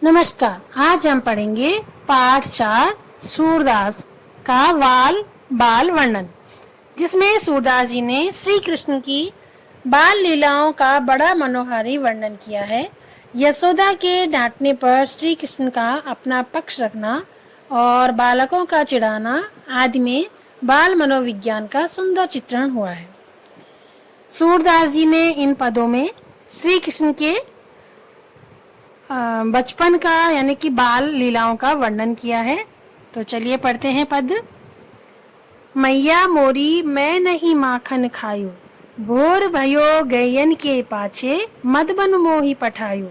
नमस्कार। आज हम पढ़ेंगे पाठ 4 सूरदास का बाल वर्णन, जिसमें सूरदास जी ने श्री कृष्ण की बाल लीलाओं का बड़ा मनोहारी वर्णन किया है। यशोदा के डांटने पर श्री कृष्ण का अपना पक्ष रखना और बालकों का चिढ़ाना आदि में बाल मनोविज्ञान का सुंदर चित्रण हुआ है। सूरदास जी ने इन पदों में श्री कृष्ण के बचपन का यानी कि बाल लीलाओं का वर्णन किया है। तो चलिए पढ़ते हैं पद। मैया मोरी मैं नहीं माखन खायो, भोर भयो गैयन के पाछे मद बन मोही पठायो।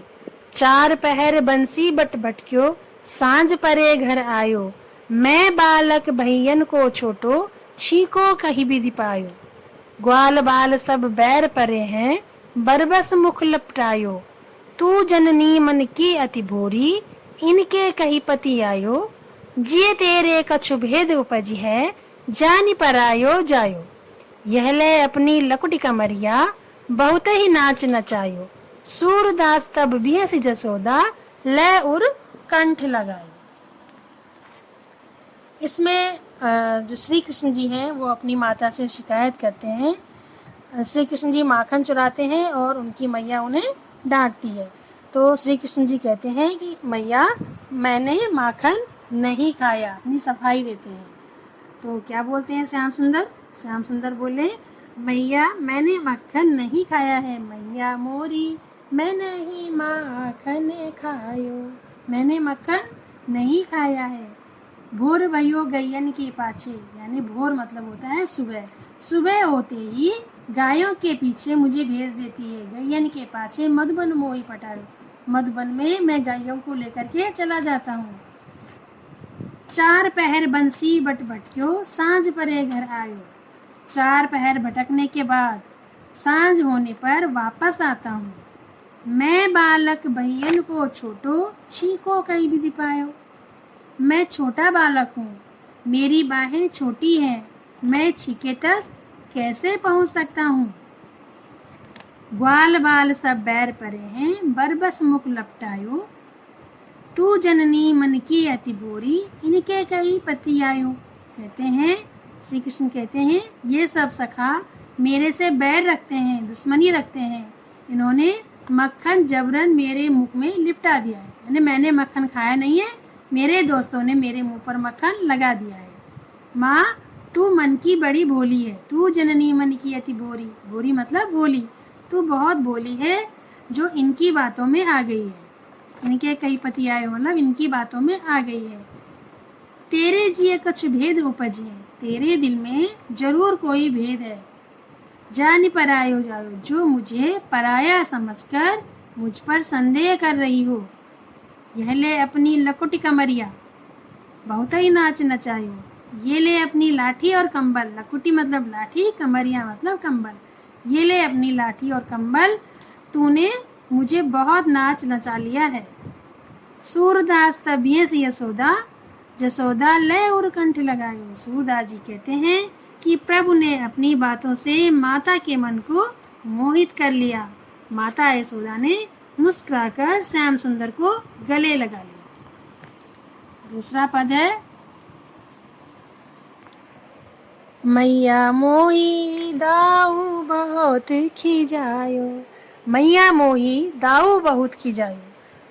4 पहर बंसी बट भटक्यो, सांझ परे घर आयो। मैं बालक भैयन को छोटो, छीको कहीं विधि पायो। ग्वाल बाल सब बैर परे हैं, बरबस मुख लपटायो। तू जननी मन की अति भोरी, इनके कही पति आयो। जिये तेरे कछु भेद उपज है, जानी परायो जायो। यह ले अपनी लकुटी कमरिया, बहुत ही नाच नचायो। सूरदास तब बिहसी जसोदा, ले उर कंठ लगायो। इसमें जो श्री कृष्ण जी हैं वो अपनी माता से शिकायत करते हैं। श्री कृष्ण जी माखन चुराते हैं और उनकी मैया उन्हें डांटती है। तो श्री कृष्ण जी कहते हैं कि मैया मैंने माखन नहीं खाया, अपनी सफाई देते हैं। तो क्या बोलते हैं श्याम सुंदर? श्याम सुंदर बोले, मैया मैंने माखन नहीं खाया है, मैया मोरी मैं नहीं माखन खायो, मैंने माखन नहीं खाया है। भोर भयो गैयन के पाछे, यानी भोर मतलब होता है सुबह। सुबह होते ही गायों के पीछे मुझे भेज देती है। गैयन के पाछे मधुबन मोही पटायो, मधुबन में मैं गायों को लेकर के चला जाता हूँ। 4 पहर बंसी बट भटक्यो, सांझ परे घर आयो। 4 पहर भटकने के बाद सांझ होने पर वापस आता हूँ। मैं बालक भैयन को छोटो, छीको कहीं विधि पायो। मैं छोटा बालक हूँ, मेरी बाहें छोटी हैं, मैं छीके तक कैसे पहुँच सकता हूँ। ग्वाल बाल सब बैर परे हैं, बरबस मुख लपटायो। तू जननी मन की अति बोरी, इनके कई पति आयो। कहते हैं श्री कृष्ण कहते हैं ये सब सखा मेरे से बैर रखते हैं, दुश्मनी रखते हैं। इन्होंने मक्खन जबरन मेरे मुख में लिपटा दिया है, यानी मैंने मक्खन खाया नहीं है, मेरे दोस्तों ने मेरे मुंह पर मक्खन लगा दिया है। माँ तू मन की बड़ी भोली है, तू जननी मन की अति भोरी, भोरी मतलब भोली, तू बहुत भोली है जो इनकी बातों में आ गई है। इनके कई पति आए मतलब इनकी बातों में आ गई है। तेरे जिये कुछ भेद उपजे, तेरे दिल में जरूर कोई भेद है। जान परायो जाओ, जो मुझे पराया समझकर मुझ पर संदेह कर रही हो। यह ले अपनी लकुटी कमरिया, बहुत ही नाच नचायो। ये ले अपनी लाठी और कंबल, लकुटी मतलब लाठी, कमरिया मतलब कंबल। ये ले अपनी लाठी और कंबल, तूने मुझे बहुत नाच नचा लिया है। सूरदास तबिये से यशोदा, जसोदा ले उर कंठ लगायो। सूरदास जी कहते हैं कि प्रभु ने अपनी बातों से माता के मन को मोहित कर लिया। माता यशोदा ने मुस्कुराकर श्याम सुंदर को गले लगा लिया। दूसरा पद है, मैया मोही दाऊ बहुत खिजायो। मैया मोही दाऊ बहुत खिजायो।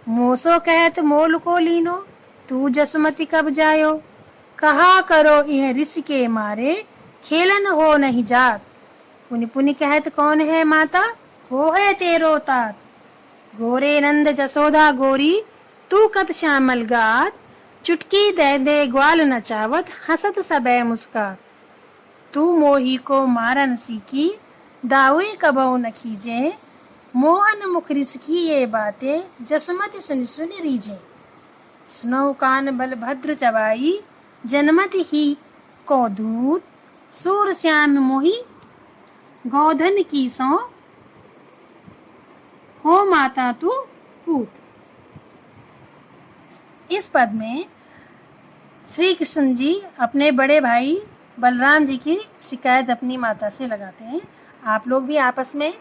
मोसो कहत मोल को लीनो, तू जसमति कब जायो। कहा करो यह ऋष के मारे, खेलन हो नहीं जात। पुनि पुनि कहत कौन है माता, हो है तेरो तात। गोरे नंद जसोदा गोरी, तू कत श्यामल गात। चुटकी दे दे ग्वाल नचावत, हसत सबे मुस्कात। तू मोही को मारन सीखी, दावे कबो न खीजे। मोहन मुख रिस की ये बातें, जसमति सुन सुन रीजे। सुनो कान बल भद्र चबाई, जनमत ही को दूत। सूर श्याम मोही गोधन की सो, हो माता तू पूत। इस पद में श्री कृष्ण जी अपने बड़े भाई बलराम जी की शिकायत अपनी माता से लगाते हैं। आप लोग भी आपस में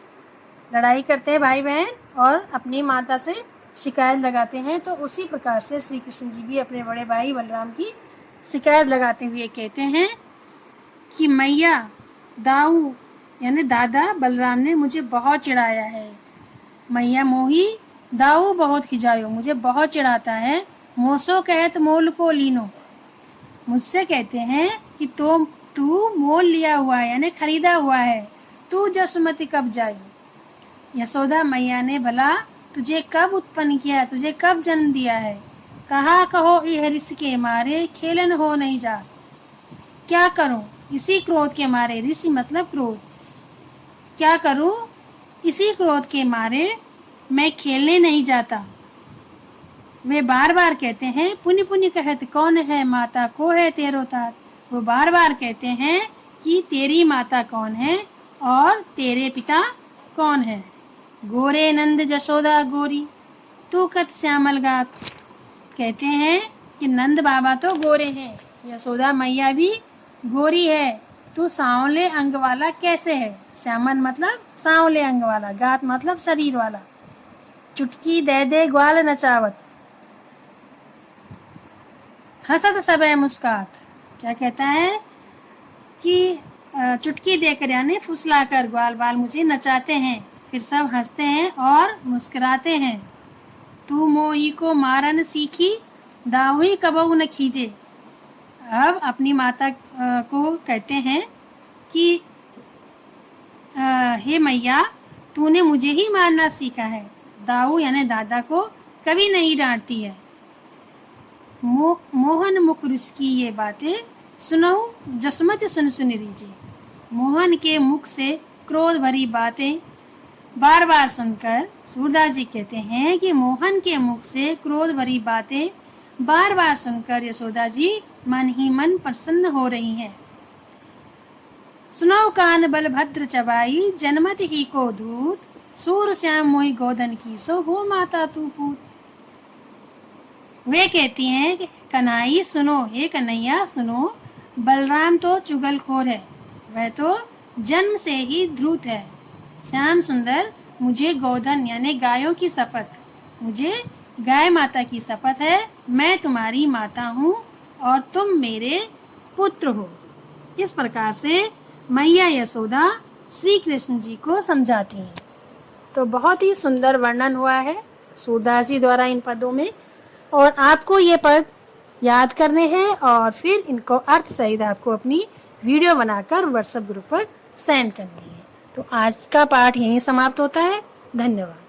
लड़ाई करते हैं भाई बहन और अपनी माता से शिकायत लगाते हैं, तो उसी प्रकार से श्री कृष्ण जी भी अपने बड़े भाई बलराम की शिकायत लगाते हुए कहते हैं कि मैया दाऊ यानी दादा बलराम ने मुझे बहुत चिढ़ाया है। मैया मोही दाऊ बहुत खिजायो, मुझे बहुत चिढ़ाता है। मोसो कहत मोल को लीनो, मुझसे कहते हैं कि तू मोल लिया हुआ है यानी खरीदा हुआ है, तू जसुमती कब जाई। यशोदा मैया ने भला तुझे कब उत्पन्न किया, तुझे कब जन्म दिया है। कहा कहो यह ऋषि के मारे खेलन हो नहीं जा, क्या करूं इसी क्रोध के मारे, ऋषि मतलब क्रोध, क्या करूं इसी क्रोध के मारे मैं खेलने नहीं जाता। वे बार बार कहते हैं पुण्य पुण्य कहत कौन है माता को है तेरो तात, वो बार बार कहते हैं कि तेरी माता कौन है और तेरे पिता कौन है। गोरे नंद जशोदा गोरी तू कत श्यामल गात, कहते हैं कि नंद बाबा तो गोरे हैं, यशोदा मैया भी गोरी है, तू सांवले अंग वाला कैसे है। श्यामल मतलब सांवले अंग वाला, गात मतलब शरीर वाला। चुटकी दे दे ग्वाल नचावत, हसत सब है मुस्कात, क्या कहता है कि चुटकी देकर यानी फुसलाकर ग्वाल बाल मुझे नचाते हैं, फिर सब हंसते हैं और मुस्कुराते हैं। तू मोही को मारन सीखी दावी कबहू न खींचे, अब अपनी माता को कहते हैं कि हे मैया तूने मुझे ही मारना सीखा है, दाऊ यानी दादा को कभी नहीं डांटती है। मोहन मुख की ये बातें सुनो जसमत सुन सुन लीजिए। मोहन के मुख से क्रोध भरी बातें बार बार सुनकर सूरदास जी कहते हैं कि मोहन के मुख से क्रोध भरी बातें बार बार सुनकर यशोदा जी मन ही मन प्रसन्न हो रही हैं। सुनो कान बलभद्र चबाई जनमत ही को दूत, सूर श्याम मोहि गोधन की सो हो माता तू पूत। वे कहती हैं कि कन्हई सुनो, हे कन्हैया सुनो, बलराम तो चुगलखोर है, वह तो जन्म से ही ध्रुत है। श्याम सुंदर मुझे गोधन यानी गायों की शपथ, मुझे गाय माता की शपथ है, मैं तुम्हारी माता हूँ और तुम मेरे पुत्र हो। इस प्रकार से मैया यशोदा श्री कृष्ण जी को समझाती हैं। तो बहुत ही सुंदर वर्णन हुआ है सूरदास जी द्वारा इन पदों में, और आपको ये पद याद करने हैं और फिर इनको अर्थ सहित आपको अपनी वीडियो बनाकर व्हाट्सएप ग्रुप पर सेंड करनी है। तो आज का पाठ यहीं समाप्त होता है। धन्यवाद।